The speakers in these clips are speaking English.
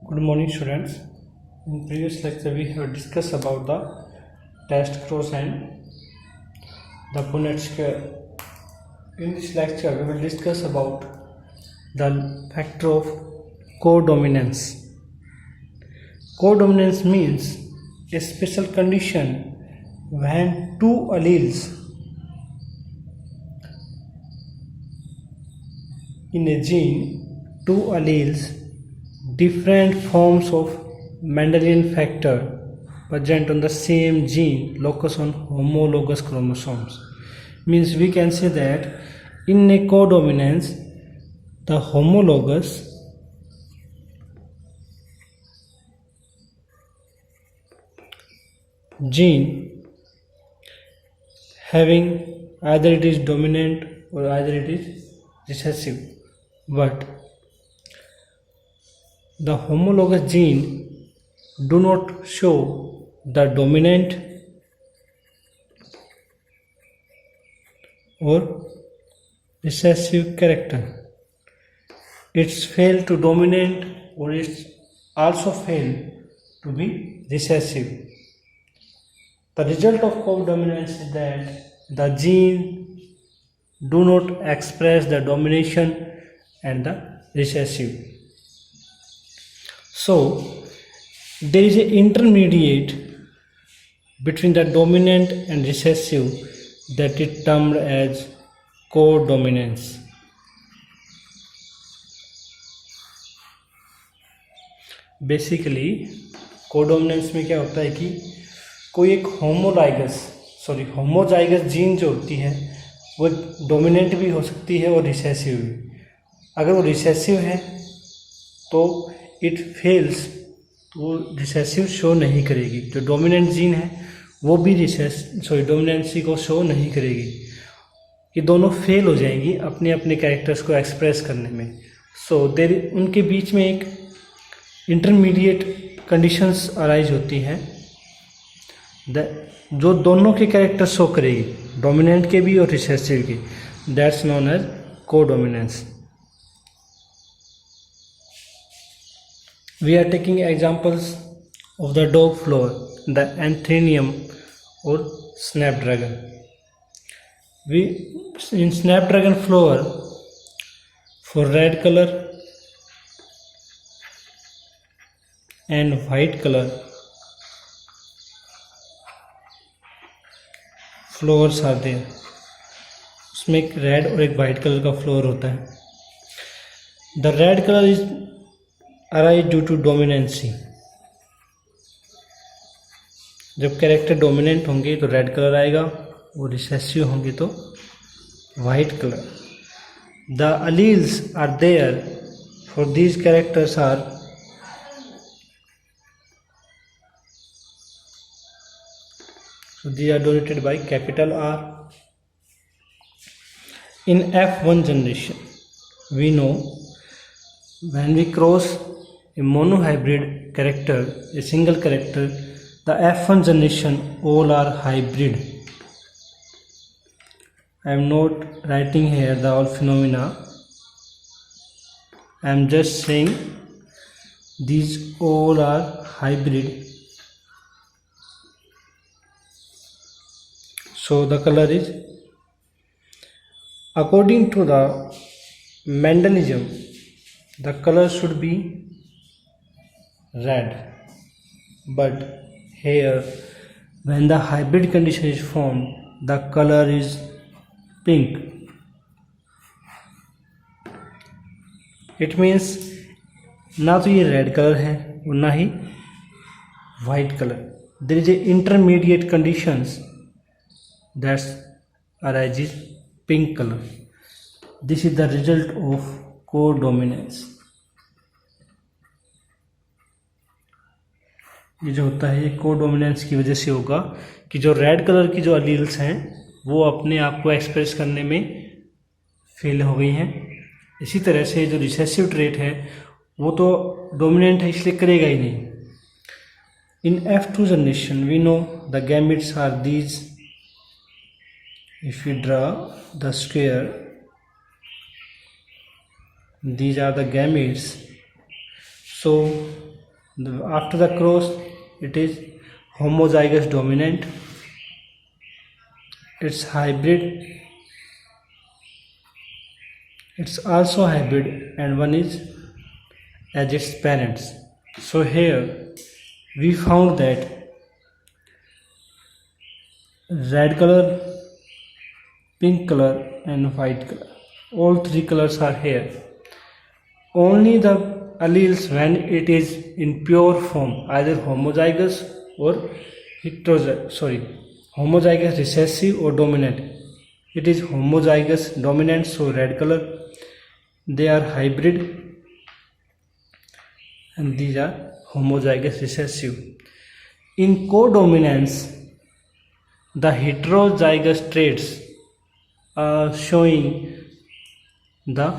Good morning, students. In previous lecture, we have discussed about the test cross and the Punnett square. In this lecture, we will discuss about the factor of codominance. Codominance means a special condition when two alleles in a gene, two alleles, different forms of Mendelian factor present on the same gene locus on homologous chromosomes. Means we can say that in a codominance, the homologous gene having either it is dominant or either it is recessive, but the homologous gene do not show the dominant or recessive character. It's failed to dominate or it's also failed to be recessive. The result of codominance is that the gene do not express the domination and the recessive. So there is an intermediate between the dominant and recessive that is termed as codominance. Basically codominance में क्या होता है कि कोई एक homozygous gene जो होती है वो डोमिनेंट भी हो सकती है और रिसेसिव भी. अगर वो रिसेसिव है तो इट फेल्स, तो रिसेसिव शो नहीं करेगी. जो डोमिनेंट जीन है वो भी डोमिनेंसी को शो नहीं करेगी. ये दोनों फेल हो जाएंगी अपने अपने कैरेक्टर्स को एक्सप्रेस करने में. सो देर उनके बीच में एक इंटरमीडिएट कंडीशंस अराइज होती हैं जो दोनों के कैरेक्टर शो करेगी, डोमिनेंट के भी और रिसेसिव के. That's known as codominance. We are taking examples of the dog flower, the anthurium or snapdragon. In snapdragon flower, for red color and white color flowers are there. उसमें एक red और एक white colour का floor होता है. The red colour is arise due to dominancy. जब character dominant होंगे तो रेड कलर आएगा, और रिसेसिव होंगे तो white colour. The alleles are there for these characters are so these are denoted by capital R. In F1 generation, we know when we cross a monohybrid character, a single character, the F1 generation all are hybrid. I am not writing here the all phenomena. I am just saying these all are hybrid. So the color is, according to the Mendelism, the color should be red, but here when the hybrid condition is formed, the color is pink. It means ना तो ये red colour है और ना ही white colour. There is a intermediate conditions that arises pink color. This is the result of codominance. ये जो होता है ये कोडोमिनेंस की वजह से होगा कि जो रेड कलर की जो अलील्स हैं वो अपने आप को एक्सप्रेस करने में फेल हो गई हैं. इसी तरह से जो रिसेसिव ट्रेट है वो तो डोमिनेंट है इसलिए करेगा ही नहीं. In F2 generation we know the gametes are these. If we draw the square, these are the gametes. So After the cross, it is homozygous dominant. It's hybrid. It's also hybrid, and one is as its parents. So here we found that red color, pink color and white color, all three colors are here. Only the alleles when it is in pure form, either homozygous or homozygous recessive or dominant. It is homozygous dominant, so red color. They are hybrid, and these are homozygous recessive. In codominance, the heterozygous traits are showing the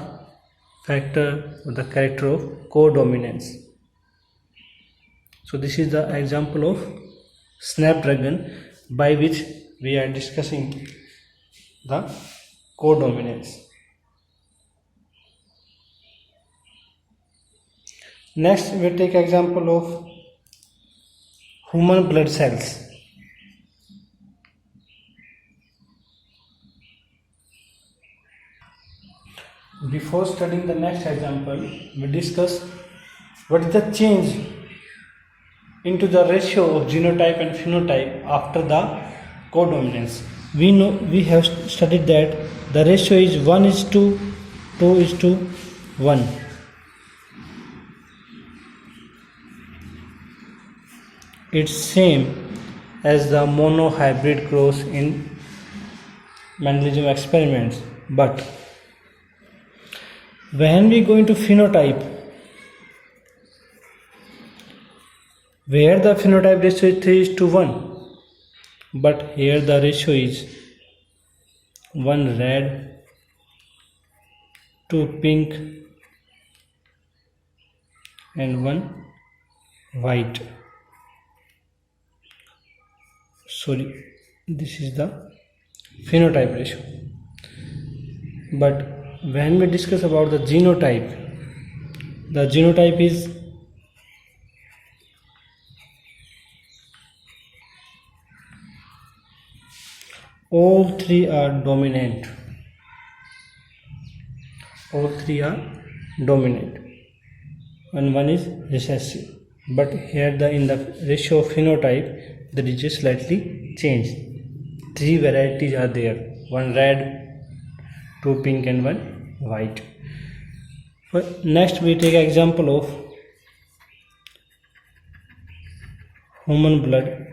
factor or the character of codominance. So this is the example of Snapdragon, by which we are discussing the codominance. Next we take example of human blood cells. Before studying the next example, we discuss what is the change into the ratio of genotype and phenotype after the codominance. We have studied that the ratio is 1:2:1. It's same as the monohybrid cross in Mendeleev experiments, but when we go into phenotype, where the phenotype ratio is 3:1, but here the ratio is 1 red, 2 pink and 1 white. Sorry, this is the phenotype ratio. But when we discuss about the genotype is all three are dominant. All three are dominant, and one is recessive. But here in the ratio of phenotype, the digits slightly changed. Three varieties are there: 1 red, 2 pink and 1 white. Next we take example of human blood.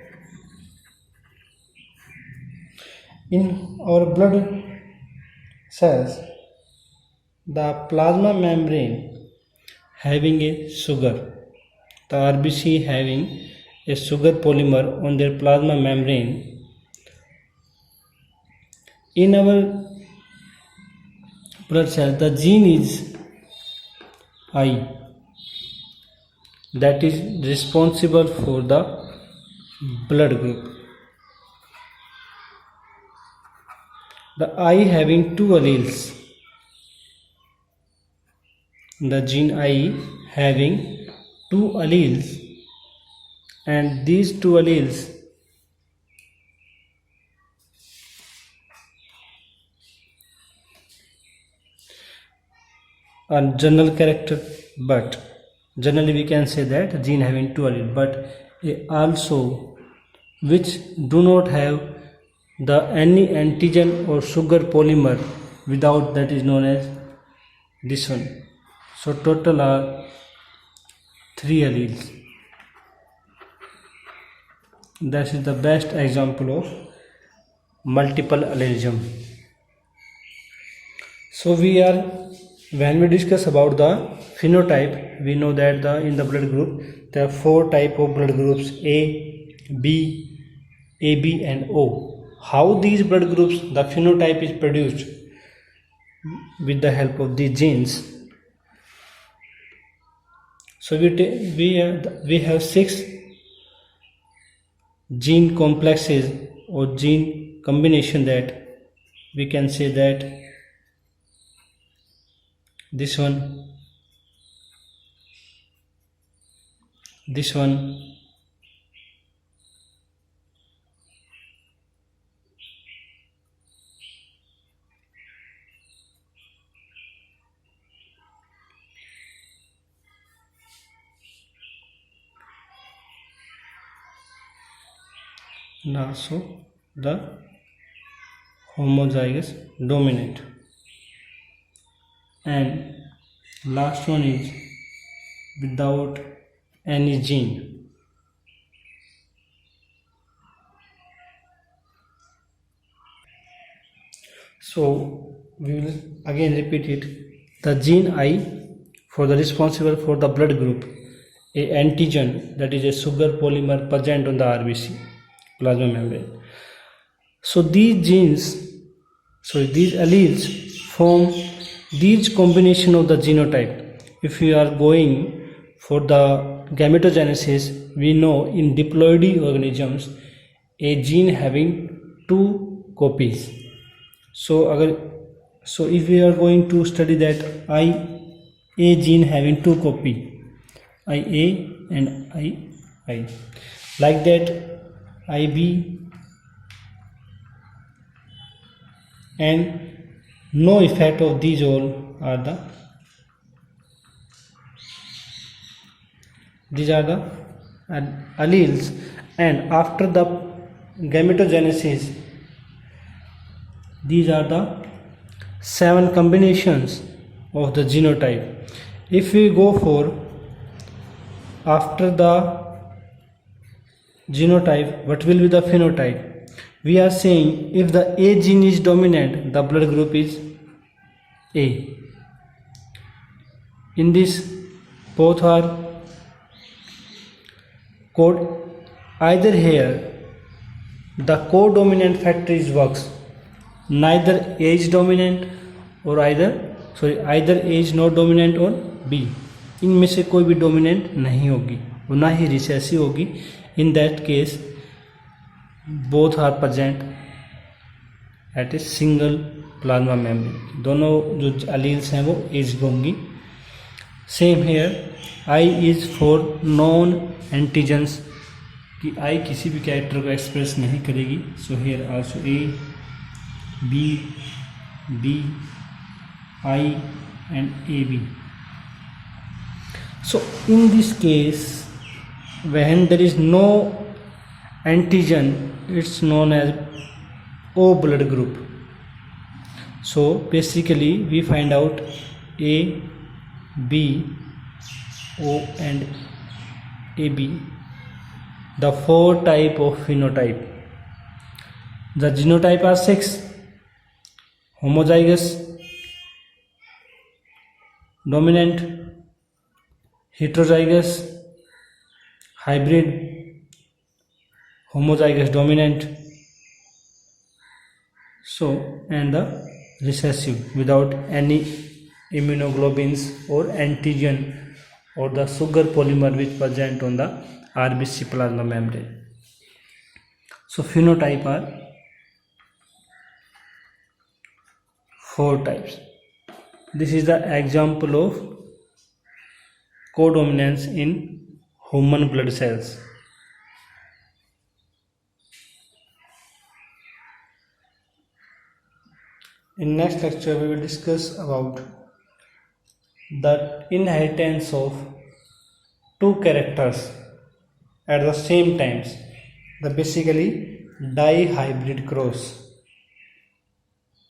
In our blood cells, the plasma membrane having a sugar, the RBC having a sugar polymer on their plasma membrane. In our blood cell, the gene is I, that is responsible for the blood group. The I having two alleles, the gene I having two alleles, and these two alleles are general character, but generally we can say that gene having two alleles, but also which do not have the any antigen or sugar polymer without, that is known as this one. So total are 3 alleles. That is the best example of multiple allelism. So when we discuss about the phenotype, we know that in the blood group there are 4 type of blood groups: A, B, AB and O. How these blood groups, the phenotype is produced with the help of the genes. So we have 6 gene complexes or gene combination, that we can say that this one, this one, and also the homozygous dominant. And last one is without any gene. So we will again repeat it. The gene I for the responsible for the blood group, a antigen, that is a sugar polymer present on the RBC plasma membrane. So these these alleles form these combination of the genotype. If we are going for the gametogenesis, we know in diploidy organisms a gene having two copies. So if we are going to study that IA gene having two copy, IA and II, like that IB, and no effect of these all are these are the alleles, and after the gametogenesis these are the 7 combinations of the genotype. If we go for after the genotype, what will be the phenotype? We are saying if the A gene is dominant, the blood group is A. In this, both are either here the codominant factor is works, neither A is dominant or either A is not dominant or B, इनमें से कोई भी dominant नहीं होगी और ना ही recessive होगी. In that case both are present at a single plasma membrane. दोनों जो अलील्स हैं वो एज होंगी. Same here, I is for non antigens, कि आई किसी भी कैरेक्टर को एक्सप्रेस नहीं करेगी. So here also A, B, D, I and AB. So in this case, when there is no antigen, it's known as O blood group. So basically we find out A, B, O and AB, the 4 type of phenotype. The genotype are 6: homozygous, dominant, heterozygous, hybrid, homozygous dominant, so and the recessive without any immunoglobulins or antigen or the sugar polymer which present on the RBC plasma membrane. So phenotype are 4 types. This is the example of codominance in human blood cells. In next lecture we will discuss about the inheritance of 2 characters at the same times, the basically dihybrid cross.